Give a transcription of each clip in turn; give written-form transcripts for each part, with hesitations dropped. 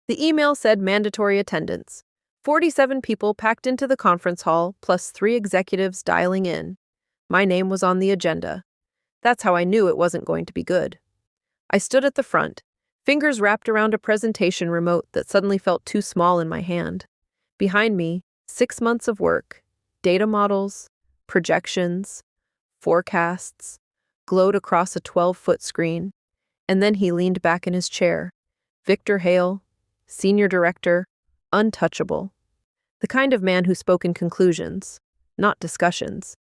The email said mandatory attendance. 47 people packed into the conference hall, plus 3 executives dialing in. My name was on the agenda. That's how I knew it wasn't going to be good. I stood at the front, fingers wrapped around a presentation remote that suddenly felt too small in my hand. Behind me, 6 months of work, data models, projections, forecasts, glowed across a 12-foot screen. And then he leaned back in his chair. Victor Hale, senior director, untouchable. The kind of man who spoke in conclusions, not discussions.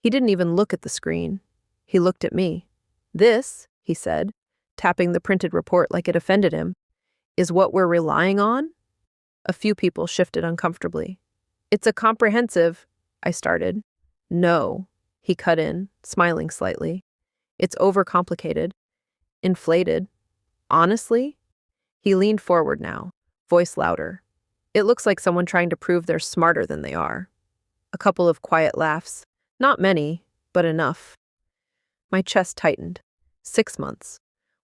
He didn't even look at the screen. He looked at me. "This," he said, tapping the printed report like it offended him, "is what we're relying on?" A few people shifted uncomfortably. "It's a comprehensive," I started. "No," he cut in, smiling slightly. "It's overcomplicated. Inflated. Honestly?" He leaned forward now, voice louder. "It looks like someone trying to prove they're smarter than they are." A couple of quiet laughs. Not many, but enough. My chest tightened. 6 months.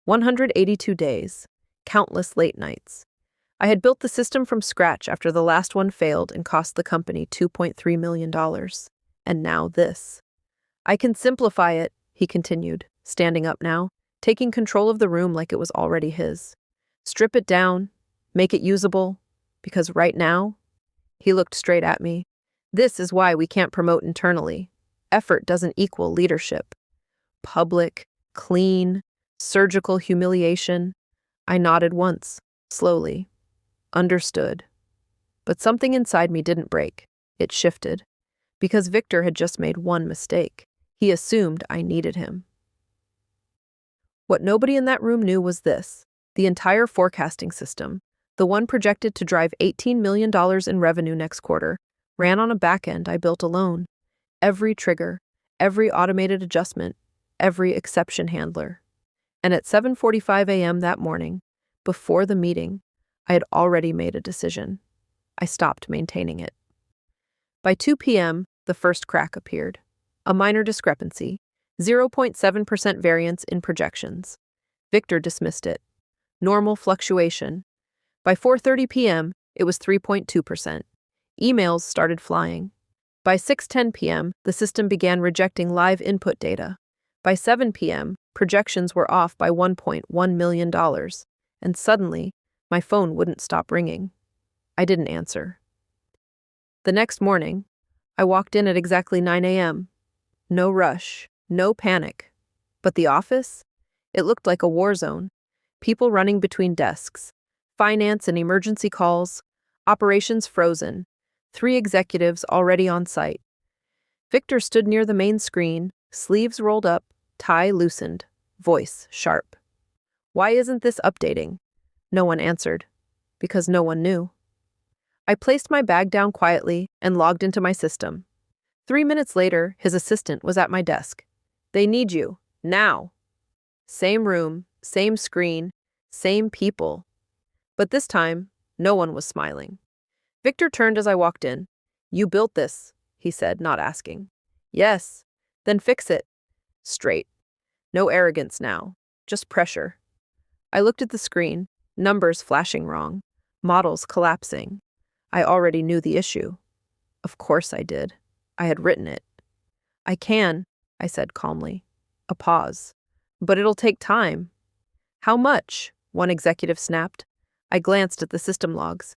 182 days. Countless late nights. I had built the system from scratch after the last one failed and cost the company $2.3 million. And now this. "I can simplify it," he continued, standing up now, taking control of the room like it was already his. "Strip it down, make it usable, because right now," he looked straight at me, "this is why we can't promote internally. Effort doesn't equal leadership. Public, clean, surgical humiliation." I nodded once, slowly. Understood. But something inside me didn't break. It shifted. Because Victor had just made one mistake. He assumed I needed him. What nobody in that room knew was this. The entire forecasting system, the one projected to drive $18 million in revenue next quarter, ran on a backend I built alone. Every trigger, every automated adjustment, every exception handler. And at 7:45 a.m. that morning, before the meeting, I had already made a decision. I stopped maintaining it. By 2 p.m., the first crack appeared. A minor discrepancy, 0.7% variance in projections. Victor dismissed it. Normal fluctuation. By 4:30 p.m., it was 3.2%. Emails started flying. By 6:10 p.m., the system began rejecting live input data. By 7 p.m., projections were off by $1.1 million. And suddenly, my phone wouldn't stop ringing. I didn't answer. The next morning, I walked in at exactly 9 a.m. No rush, no panic. But the office? It looked like a war zone. People running between desks. Finance and emergency calls. Operations frozen. 3 executives already on site. Victor stood near the main screen, sleeves rolled up, tie loosened, voice sharp. "Why isn't this updating?" No one answered. Because no one knew. I placed my bag down quietly and logged into my system. 3 minutes later, his assistant was at my desk. "They need you. Now." Same room, same screen, same people. But this time, no one was smiling. Victor turned as I walked in. "You built this," he said, not asking. "Yes. Then fix it." Straight. No arrogance now. Just pressure. I looked at the screen, numbers flashing wrong, models collapsing. I already knew the issue. Of course I did. I had written it. "I can," I said calmly. A pause. "But it'll take time." "How much?" one executive snapped. I glanced at the system logs.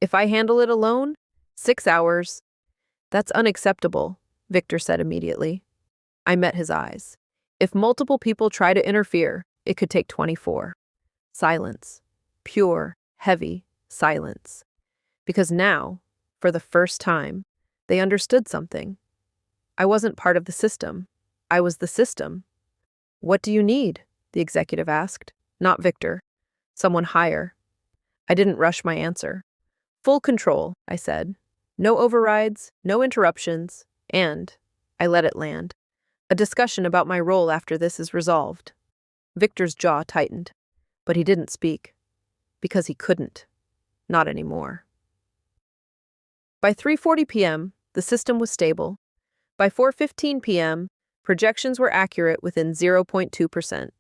"If I handle it alone, 6 hours." "That's unacceptable," Victor said immediately. I met his eyes. "If multiple people try to interfere, it could take 24. Silence. Pure, heavy silence. Because now, for the first time, they understood something. I wasn't part of the system. I was the system. "What do you need?" the executive asked. Not Victor. Someone higher. I didn't rush my answer. "Full control," I said. "No overrides, no interruptions, and," I let it land, "a discussion about my role after this is resolved." Victor's jaw tightened, but he didn't speak. Because he couldn't. Not anymore. By 3:40 p.m., the system was stable. By 4:15 p.m., projections were accurate within 0.2%.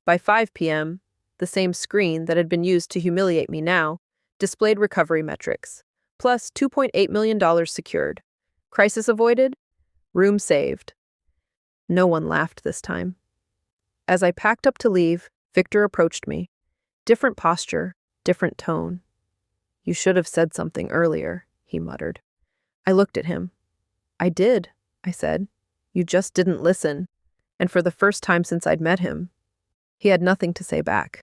By 5 p.m., the same screen that had been used to humiliate me now Displayed recovery metrics. Plus $2.8 million secured. Crisis avoided. Room saved. No one laughed this time. As I packed up to leave, Victor approached me. Different posture, different tone. You should have said something earlier, he muttered. I looked at him. I did, I said. You just didn't listen. And for the first time since I'd met him, he had nothing to say back.